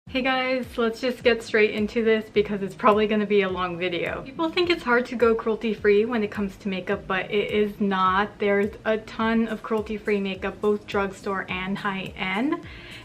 Hey guys, let's just get straight into this because it's probably going to be a long video. People think it's hard to go cruelty-free when it comes to makeup, but it is not. There's a ton of cruelty-free makeup, both drugstore and high-end.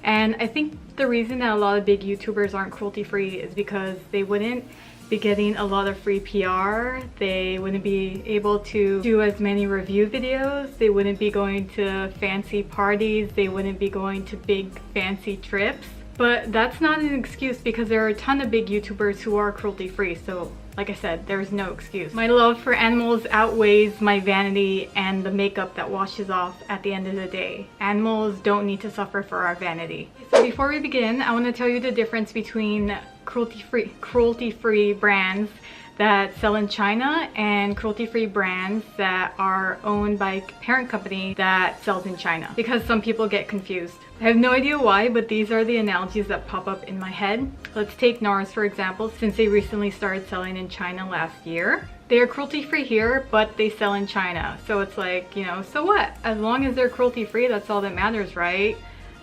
And I think the reason that a lot of big YouTubers aren't cruelty-free is because they wouldn't be getting a lot of free PR. They wouldn't be able to do as many review videos. They wouldn't be going to fancy parties. They wouldn't be going to big fancy trips. But that's not an excuse because there are a ton of big YouTubers who are cruelty-free, so like I said, there's no excuse. My love for animals outweighs my vanity and the makeup that washes off at the end of the day. Animals don't need to suffer for our vanity. So before we begin, I want to tell you the difference between cruelty-free brands that sell in China and cruelty-free brands that are owned by a parent company that sells in China, because some people get confused. I have no idea why, but these are the analogies that pop up in my head. Let's take NARS for example, since they recently started selling in China last year. They are cruelty-free here, but they sell in China. So it's like, you know, so what? As long as they're cruelty-free, that's all that matters, right?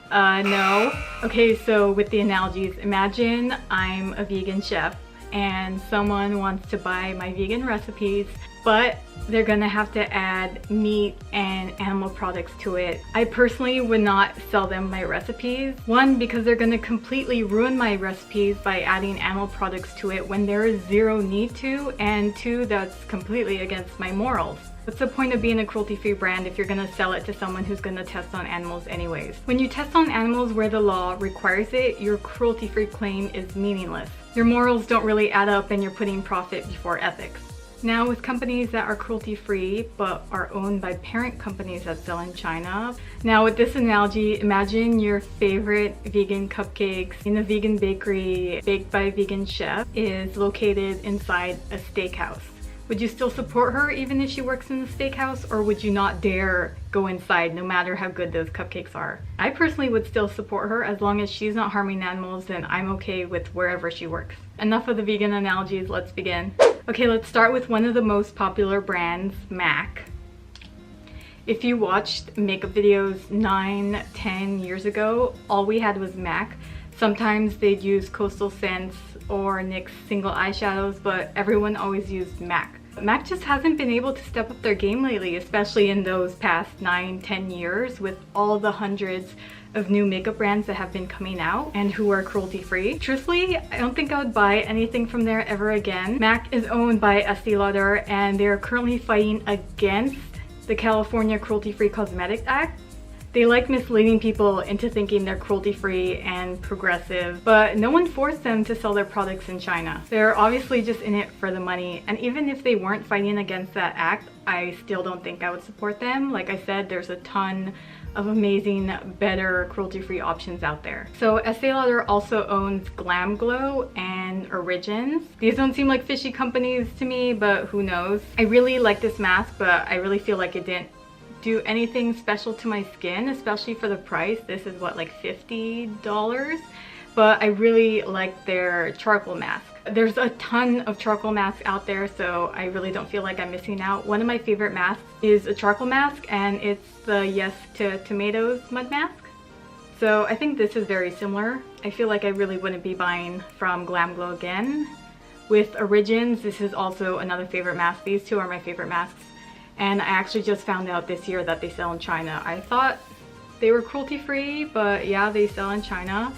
No. Okay, so with the analogies, imagine I'm a vegan chef and someone wants to buy my vegan recipes, but they're gonna have to add meat and animal products to it. I personally would not sell them my recipes. One, because they're gonna completely ruin my recipes by adding animal products to it when there is zero need to, and two, that's completely against my morals. What's the point of being a cruelty-free brand if you're gonna sell it to someone who's gonna test on animals anyways? When you test on animals where the law requires it, your cruelty-free claim is meaningless. Your morals don't really add up and you're putting profit before ethics. Now with companies that are cruelty-free but are owned by parent companies that sell in China. Now with this analogy, imagine your favorite vegan cupcakes in a vegan bakery baked by a vegan chef is located inside a steakhouse. Would you still support her even if she works in the steakhouse, or would you not dare go inside no matter how good those cupcakes are? I personally would still support her as long as she's not harming animals, then I'm okay with wherever she works. Enough of the vegan analogies, let's begin. Okay, let's start with one of the most popular brands, MAC. If you watched makeup videos 9-10 years ago, all we had was MAC. Sometimes they'd use Coastal Scents or NYX single eyeshadows, but everyone always used MAC. MAC just hasn't been able to step up their game lately, especially in those past 9-10 years with all the hundreds of new makeup brands that have been coming out and who are cruelty-free. Truthfully, I don't think I would buy anything from there ever again. MAC is owned by Estee Lauder and they're currently fighting against the California Cruelty-Free Cosmetics Act. They like misleading people into thinking they're cruelty-free and progressive, but no one forced them to sell their products in China. They're obviously just in it for the money, and even if they weren't fighting against that act, I still don't think I would support them. Like I said, there's a ton of amazing, better cruelty-free options out there. So Estee Lauder also owns Glam Glow and Origins. These don't seem like fishy companies to me, but who knows. I really like this mask, but I really feel like it didn't do anything special to my skin, especially for the price. This is what, like $50? But I really like their charcoal mask. There's a ton of charcoal masks out there, so I really don't feel like I'm missing out. One of my favorite masks is a charcoal mask, and it's the Yes to Tomatoes mud mask. So I think this is very similar. I feel like I really wouldn't be buying from Glam Glow again. With Origins, this is also another favorite mask. These two are my favorite masks. And I actually just found out this year that they sell in China. I thought they were cruelty-free, but yeah, they sell in China.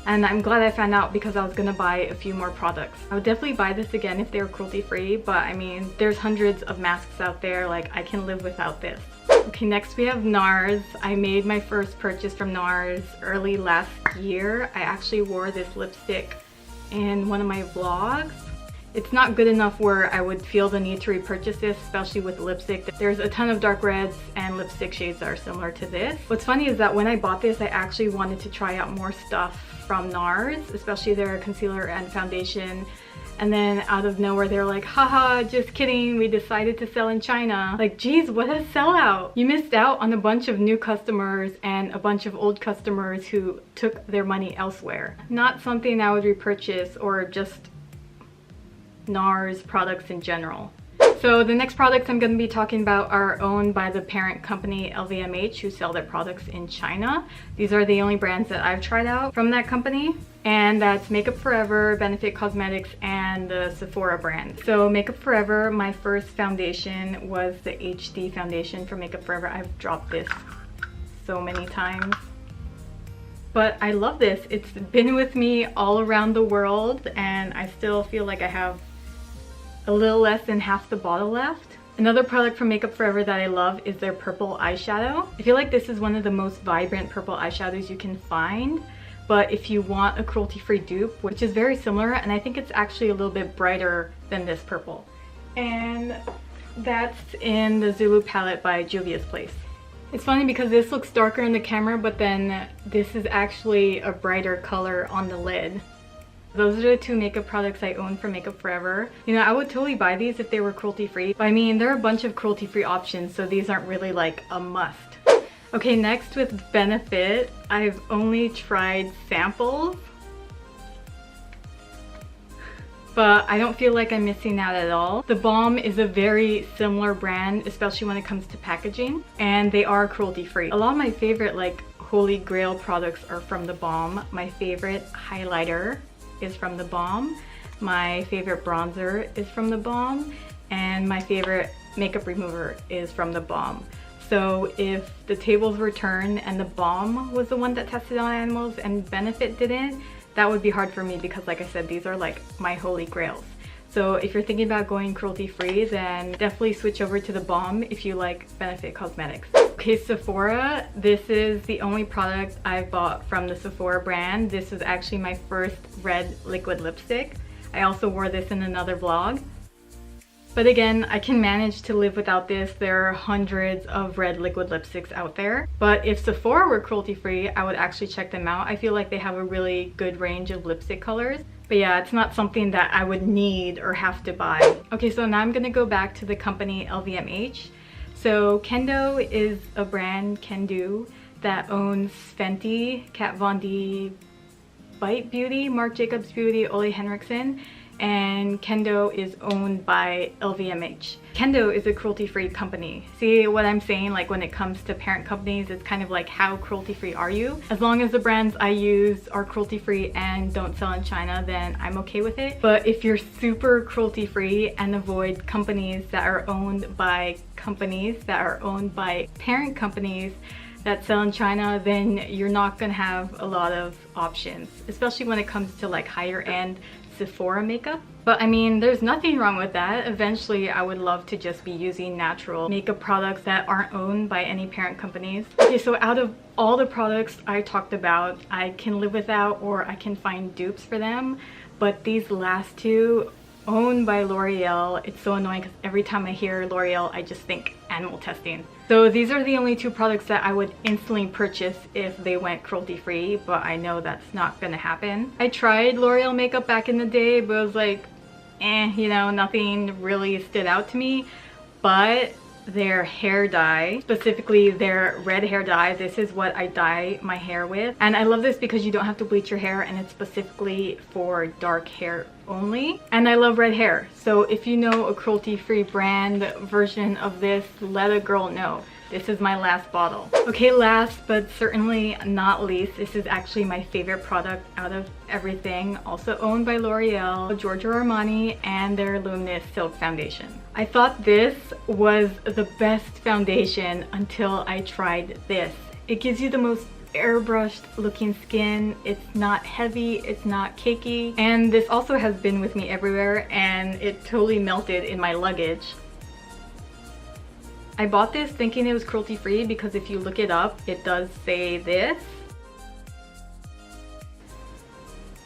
And I'm glad I found out because I was gonna buy a few more products. I would definitely buy this again if they were cruelty-free, but I mean, there's hundreds of masks out there, like I can live without this. Okay, next we have NARS. I made my first purchase from NARS early last year. I actually wore this lipstick in one of my vlogs. It's not good enough where I would feel the need to repurchase this, especially with lipstick. There's a ton of dark reds and lipstick shades that are similar to this. What's funny is that when I bought this, I actually wanted to try out more stuff from NARS, especially their concealer and foundation. And then out of nowhere, they're like, haha, just kidding, we decided to sell in China. Like, geez, what a sellout. You missed out on a bunch of new customers and a bunch of old customers who took their money elsewhere. Not something I would repurchase, or just NARS products in general. So the next products I'm going to be talking about are owned by the parent company LVMH, who sell their products in China. These are the only brands that I've tried out from that company, and that's Makeup Forever, Benefit Cosmetics, and the Sephora brand. So Makeup Forever, my first foundation was the HD foundation from Makeup Forever. I've dropped this so many times, but I love this. It's been with me all around the world, and I still feel like I have a little less than half the bottle left. Another product from Makeup Forever that I love is their purple eyeshadow. I feel like this is one of the most vibrant purple eyeshadows you can find, but if you want a cruelty-free dupe, which is very similar, and I think it's actually a little bit brighter than this purple. And that's in the Zulu palette by Juvia's Place. It's funny because this looks darker in the camera, but then this is actually a brighter color on the lid. Those are the two makeup products I own from Makeup Forever. You know, I would totally buy these if they were cruelty-free. But I mean, there are a bunch of cruelty-free options, so these aren't really like a must. Okay, next with Benefit, I've only tried samples, but I don't feel like I'm missing out at all. The Balm is a very similar brand, especially when it comes to packaging, and they are cruelty-free. A lot of my favorite like holy grail products are from the Balm. My favorite highlighter is from the Balm. My favorite bronzer is from the Balm, and my favorite makeup remover is from the Balm. So if the tables were turned and the Balm was the one that tested on animals and Benefit didn't, that would be hard for me because, like I said, these are like my holy grails. So if you're thinking about going cruelty-free, then definitely switch over to the Balm if you like Benefit Cosmetics. Okay, Sephora, this is the only product I've bought from the Sephora brand. This was actually my first red liquid lipstick. I also wore this in another vlog. But again, I can manage to live without this. There are hundreds of red liquid lipsticks out there. But if Sephora were cruelty-free, I would actually check them out. I feel like they have a really good range of lipstick colors. But yeah, it's not something that I would need or have to buy. Okay, so now I'm gonna go back to the company LVMH. So Kendo is a brand, Kendo, that owns Fenty, Kat Von D, Bite Beauty, Marc Jacobs Beauty, Ole Henriksen, and Kendo is owned by LVMH. Kendo is a cruelty-free company. See what I'm saying? Like when it comes to parent companies, it's kind of like how cruelty-free are you? As long as the brands I use are cruelty-free and don't sell in China, then I'm okay with it. But if you're super cruelty-free and avoid companies that are owned by companies that are owned by parent companies that sell in China, then you're not gonna have a lot of options, especially when it comes to like higher end Sephora makeup. But I mean, there's nothing wrong with that. Eventually, I would love to just be using natural makeup products that aren't owned by any parent companies. Okay, so out of all the products I talked about, I can live without or I can find dupes for them. But these last two, owned by L'Oreal, it's so annoying because every time I hear L'Oreal, I just think animal testing. So these are the only two products that I would instantly purchase if they went cruelty-free, but I know that's not gonna happen. I tried L'Oreal makeup back in the day, but it was like, you know, nothing really stood out to me. But their hair dye, specifically their red hair dye, this is what I dye my hair with. And I love this because you don't have to bleach your hair, and it's specifically for dark hair only. And I love red hair, so if you know a cruelty-free brand version of this, let a girl know. This is my last bottle. Okay, last but certainly not least, this is actually my favorite product out of everything, also owned by L'Oreal, Giorgio Armani, and their Luminous Silk Foundation. I thought this was the best foundation until I tried this. It gives you the most airbrushed looking skin. It's not heavy, it's not cakey, and this also has been with me everywhere, and it totally melted in my luggage. I bought this thinking it was cruelty-free because if you look it up, it does say this.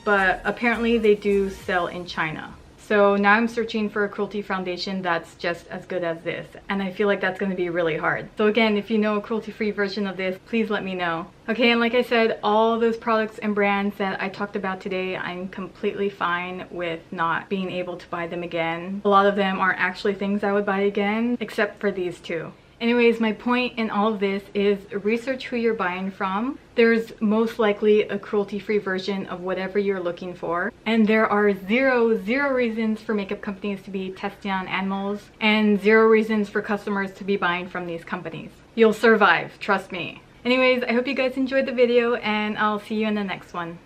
But apparently they do sell in China. So now I'm searching for a cruelty foundation that's just as good as this, and I feel like that's going to be really hard. So again, if you know a cruelty-free version of this, please let me know. Okay, and like I said, all those products and brands that I talked about today, I'm completely fine with not being able to buy them again. A lot of them aren't actually things I would buy again, except for these two. Anyways, my point in all of this is research who you're buying from. There's most likely a cruelty-free version of whatever you're looking for. And there are zero reasons for makeup companies to be testing on animals and zero reasons for customers to be buying from these companies. You'll survive, trust me. Anyways, I hope you guys enjoyed the video and I'll see you in the next one.